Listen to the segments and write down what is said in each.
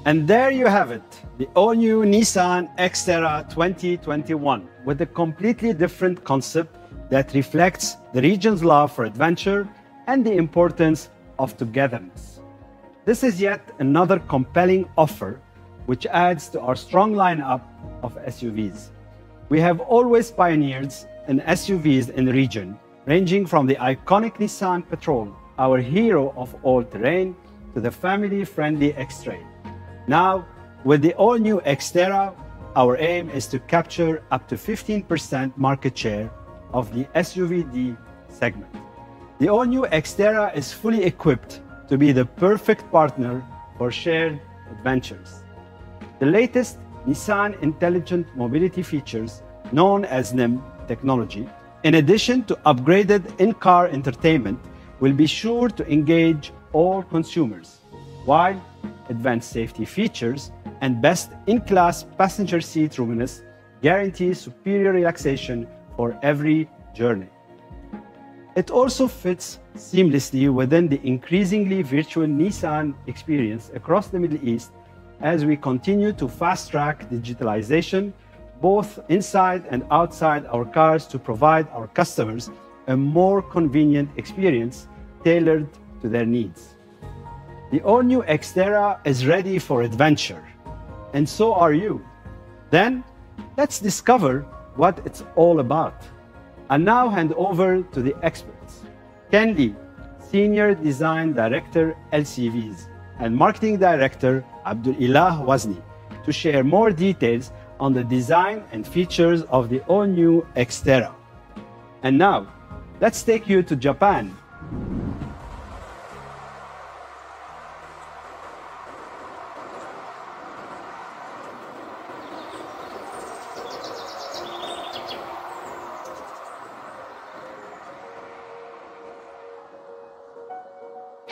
And there you have it, the all-new Nissan X-Terra 2021 with a completely different concept that reflects the region's love for adventure and the importance of togetherness. This is yet another compelling offer which adds to our strong lineup of SUVs. We have always pioneered in SUVs in the region, ranging from the iconic Nissan Patrol, our hero of all-terrain, to the family-friendly X-Trail. Now, with the all-new XTerra, our aim is to capture up to 15% market share of the SUVD segment. The all-new XTerra is fully equipped to be the perfect partner for shared adventures. The latest Nissan Intelligent Mobility features, known as NIM technology, in addition to upgraded in-car entertainment, will be sure to engage all consumers, while advanced safety features and best-in-class passenger seat roominess guarantee superior relaxation for every journey. It also fits seamlessly within the increasingly virtual Nissan experience across the Middle East as we continue to fast-track digitalization both inside and outside our cars to provide our customers a more convenient experience tailored to their needs. The all-new XTerra is ready for adventure, and so are you. Then, let's discover what it's all about. I now hand over to the experts, Ken Lee, Senior Design Director LCVs, and Marketing Director Abdul Ilah Wazni, to share more details on the design and features of the all-new XTerra. And now, let's take you to Japan.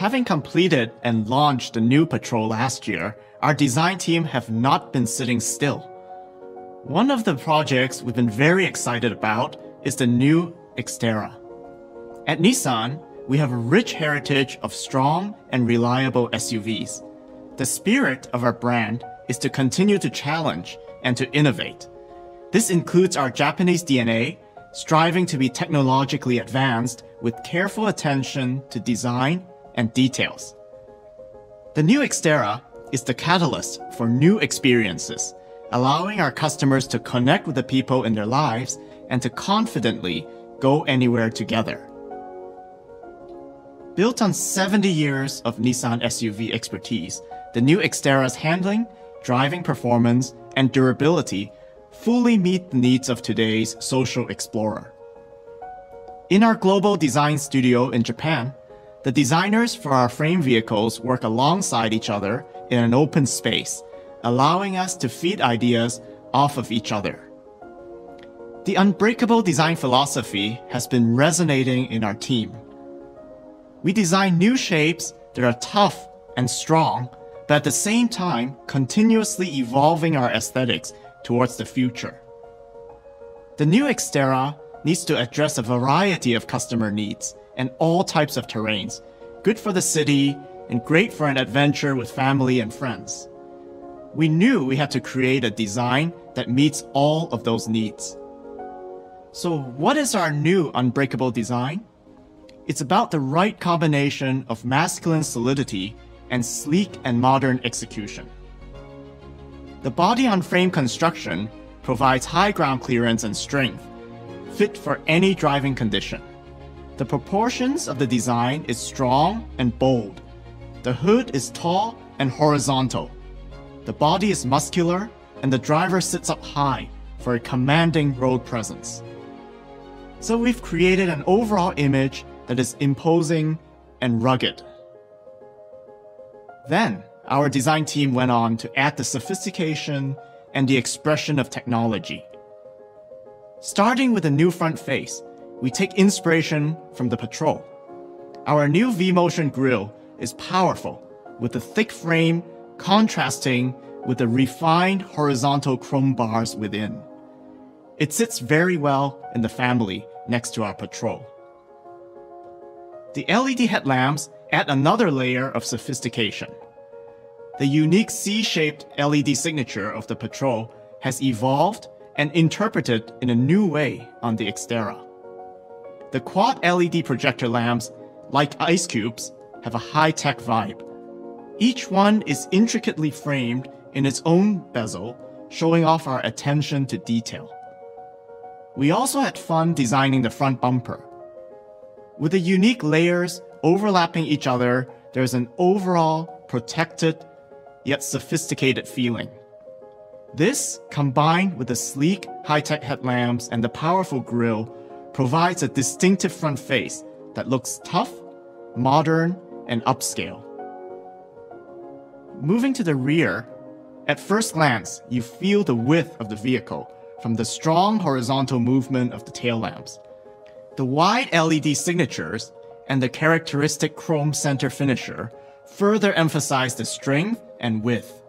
Having completed and launched the new Patrol last year, our design team have not been sitting still. One of the projects we've been very excited about is the new XTerra. At Nissan, we have a rich heritage of strong and reliable SUVs. The spirit of our brand is to continue to challenge and to innovate. This includes our Japanese DNA, striving to be technologically advanced with careful attention to design and details. The new XTerra is the catalyst for new experiences, allowing our customers to connect with the people in their lives and to confidently go anywhere together. Built on 70 years of Nissan SUV expertise, the new XTerra's handling, driving performance, and durability fully meet the needs of today's social explorer. In our global design studio in Japan, the designers for our frame vehicles work alongside each other in an open space, allowing us to feed ideas off of each other. The unbreakable design philosophy has been resonating in our team. We design new shapes that are tough and strong, but at the same time continuously evolving our aesthetics towards the future. The new XTerra needs to address a variety of customer needs and all types of terrains, good for the city and great for an adventure with family and friends. We knew we had to create a design that meets all of those needs. So what is our new unbreakable design? It's about the right combination of masculine solidity and sleek and modern execution. The body-on-frame construction provides high ground clearance and strength, fit for any driving condition. The proportions of the design is strong and bold. The hood is tall and horizontal. The body is muscular, and the driver sits up high for a commanding road presence. So we've created an overall image that is imposing and rugged. Then, our design team went on to add the sophistication and the expression of technology. Starting with a new front face, we take inspiration from the Patrol. Our new V-Motion grille is powerful, with a thick frame contrasting with the refined horizontal chrome bars within. It sits very well in the family next to our Patrol. The LED headlamps add another layer of sophistication. The unique C-shaped LED signature of the Patrol has evolved and interpreted in a new way on the XTerra. The quad LED projector lamps, like ice cubes, have a high-tech vibe. Each one is intricately framed in its own bezel, showing off our attention to detail. We also had fun designing the front bumper. With the unique layers overlapping each other, there's an overall protected yet sophisticated feeling. This, combined with the sleek high-tech headlamps and the powerful grille, provides a distinctive front face that looks tough, modern, and upscale. Moving to the rear, at first glance, you feel the width of the vehicle from the strong horizontal movement of the tail lamps. The wide LED signatures and the characteristic chrome center finisher further emphasize the strength and width.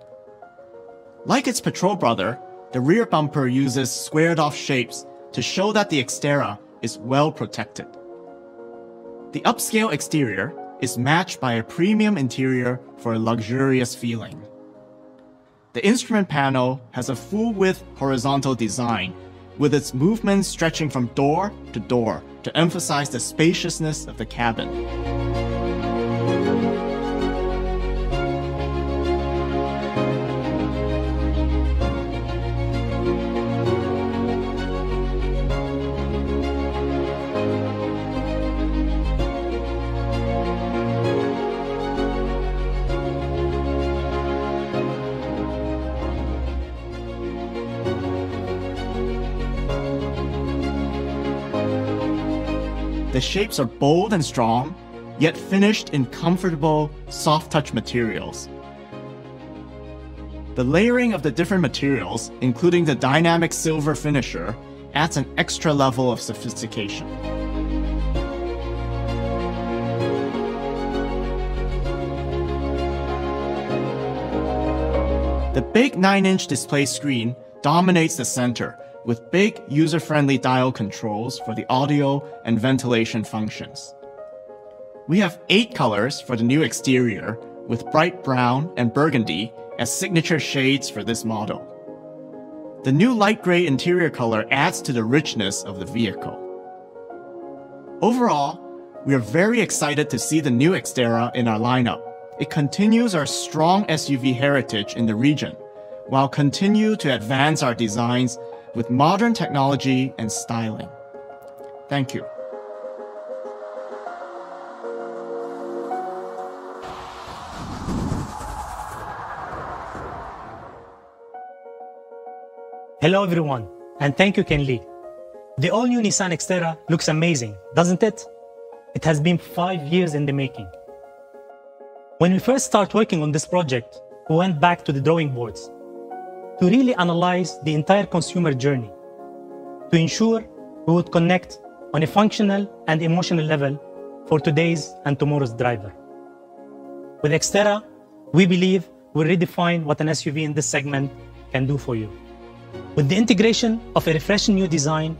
Like its Patrol brother, the rear bumper uses squared-off shapes to show that the XTerra is well protected. The upscale exterior is matched by a premium interior for a luxurious feeling. The instrument panel has a full-width horizontal design, with its movements stretching from door to emphasize the spaciousness of the cabin. The shapes are bold and strong, yet finished in comfortable, soft-touch materials. The layering of the different materials, including the dynamic silver finisher, adds an extra level of sophistication. The big 9-inch display screen dominates the center, with big user-friendly dial controls for the audio and ventilation functions. We have 8 colors for the new exterior, with bright brown and burgundy as signature shades for this model. The new light gray interior color adds to the richness of the vehicle. Overall, we are very excited to see the new XTerra in our lineup. It continues our strong SUV heritage in the region, while continue to advance our designs with modern technology and styling. Thank you. Hello everyone, and thank you Ken Lee. The all-new Nissan X-Terra looks amazing, doesn't it? It has been 5 years in the making. When we first started working on this project, we went back to the drawing boards to really analyze the entire consumer journey, to ensure we would connect on a functional and emotional level for today's and tomorrow's driver. With XTerra, we believe we'll redefine what an SUV in this segment can do for you. With the integration of a refreshing new design,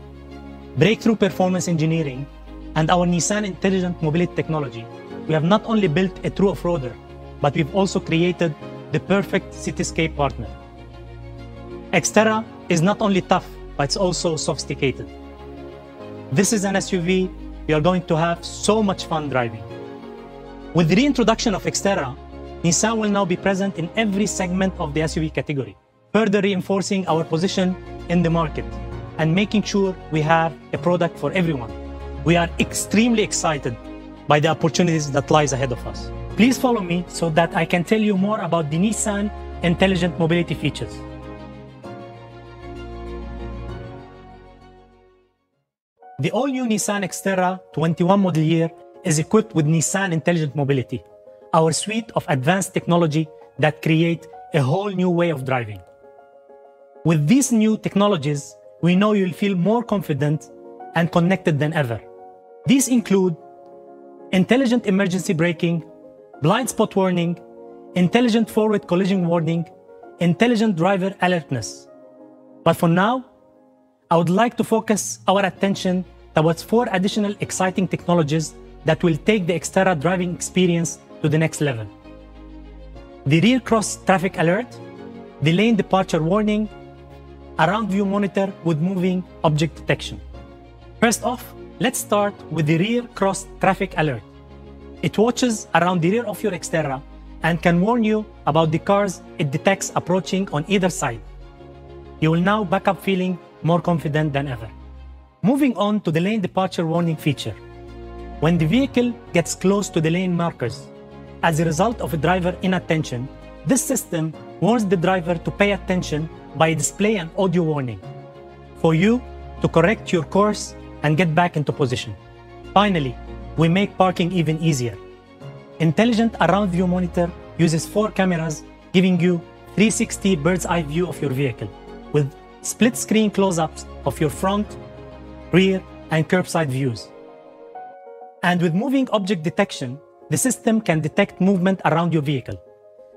breakthrough performance engineering, and our Nissan Intelligent Mobility technology, we have not only built a true off-roader, but we've also created the perfect cityscape partner. XTerra is not only tough, but it's also sophisticated. This is an SUV you are going to have so much fun driving. With the reintroduction of XTerra, Nissan will now be present in every segment of the SUV category, further reinforcing our position in the market and making sure we have a product for everyone. We are extremely excited by the opportunities that lies ahead of us. Please follow me so that I can tell you more about the Nissan Intelligent Mobility features. The all-new Nissan X-Terra 21 model year is equipped with Nissan Intelligent Mobility, our suite of advanced technology that create a whole new way of driving. With these new technologies, we know you'll feel more confident and connected than ever. These include intelligent emergency braking, blind spot warning, intelligent forward collision warning, intelligent driver alertness. But for now, I would like to focus our attention towards 4 additional exciting technologies that will take the XTerra driving experience to the next level. the rear cross traffic alert, the lane departure warning, a round view monitor with moving object detection. First off, let's start with the rear cross traffic alert. It watches around the rear of your XTerra and can warn you about the cars it detects approaching on either side. You will now back up feeling more confident than ever. Moving on to the lane departure warning feature. When the vehicle gets close to the lane markers, as a result of a driver inattention, this system warns the driver to pay attention by display an audio warning for you to correct your course and get back into position. Finally, we make parking even easier. Intelligent Around View Monitor uses 4 cameras, giving you 360 bird's eye view of your vehicle, with split screen close-ups of your front, rear, and curbside views. And with moving object detection, the system can detect movement around your vehicle,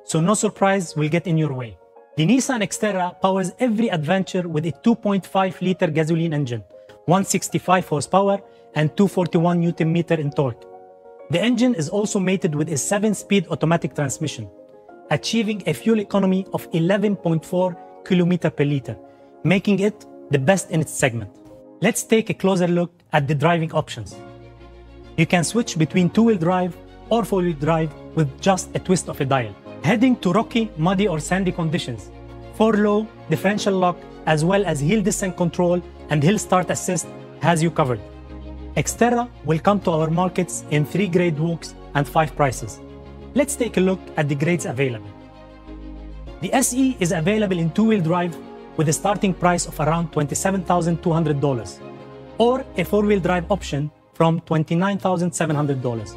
so no surprise will get in your way. The Nissan X-Terra powers every adventure with a 2.5-liter gasoline engine, 165 horsepower, and 241 Nm in torque. The engine is also mated with a 7-speed automatic transmission, achieving a fuel economy of 11.4 km per liter, making it the best in its segment. Let's take a closer look at the driving options. You can switch between 2-wheel drive or 4-wheel drive with just a twist of a dial. Heading to rocky, muddy or sandy conditions, 4-low differential lock as well as hill descent control and hill start assist has you covered. XTerra will come to our markets in 3 grade walks and 5 prices. Let's take a look at the grades available. The SE is available in 2-wheel drive with a starting price of around $27,200 or a 4-wheel drive option from $29,700.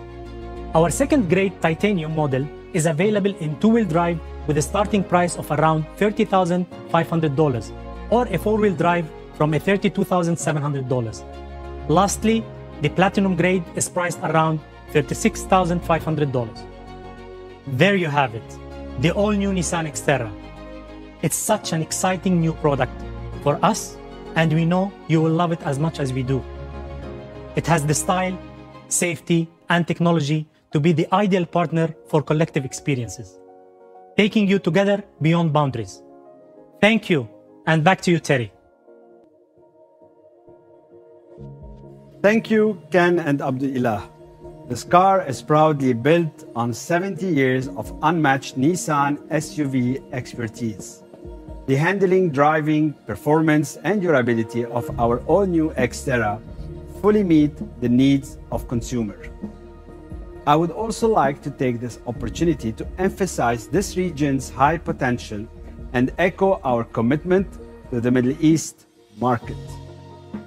Our second grade titanium model is available in 2-wheel drive with a starting price of around $30,500 or a 4-wheel drive from a $32,700. Lastly, the platinum grade is priced around $36,500. There you have it, the all-new Nissan X-Terra. It's such an exciting new product for us, and we know you will love it as much as we do. It has the style, safety, and technology to be the ideal partner for collective experiences, taking you together beyond boundaries. Thank you, and back to you, Terry. Thank you, Ken and Abdullah. This car is proudly built on 70 years of unmatched Nissan SUV expertise. The handling, driving, performance, and durability of our all-new X-Terra fully meet the needs of consumers. I would also like to take this opportunity to emphasize this region's high potential and echo our commitment to the Middle East market.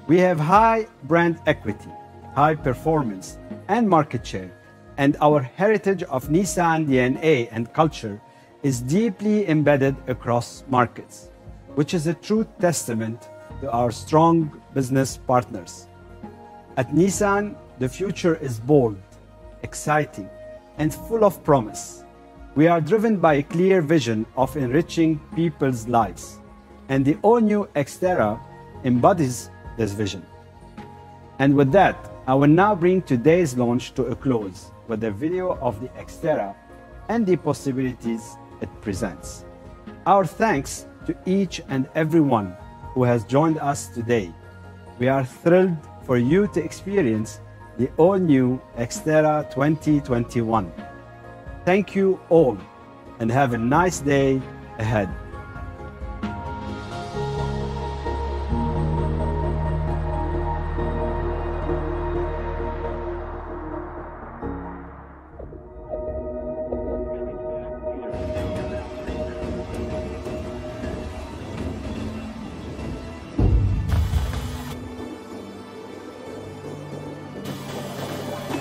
We have high brand equity, high performance, and market share, and our heritage of Nissan DNA and culture is deeply embedded across markets, which is a true testament to our strong business partners. At Nissan, the future is bold, exciting, and full of promise. We are driven by a clear vision of enriching people's lives, and the all-new X-Terra embodies this vision. And with that, I will now bring today's launch to a close with a video of the X-Terra and the possibilities it presents. Our thanks to each and everyone who has joined us today. We are thrilled for you to experience the all-new XTerra 2021. Thank you all, and have a nice day ahead.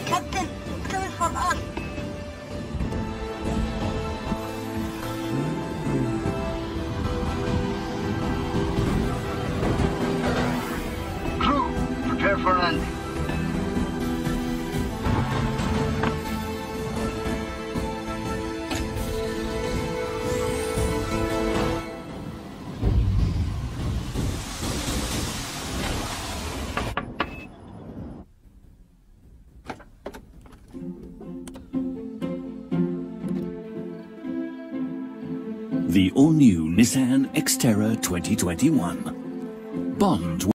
Captain, coming from us. Crew, prepare for landing. The all-new Nissan X-Terra 2021. Bond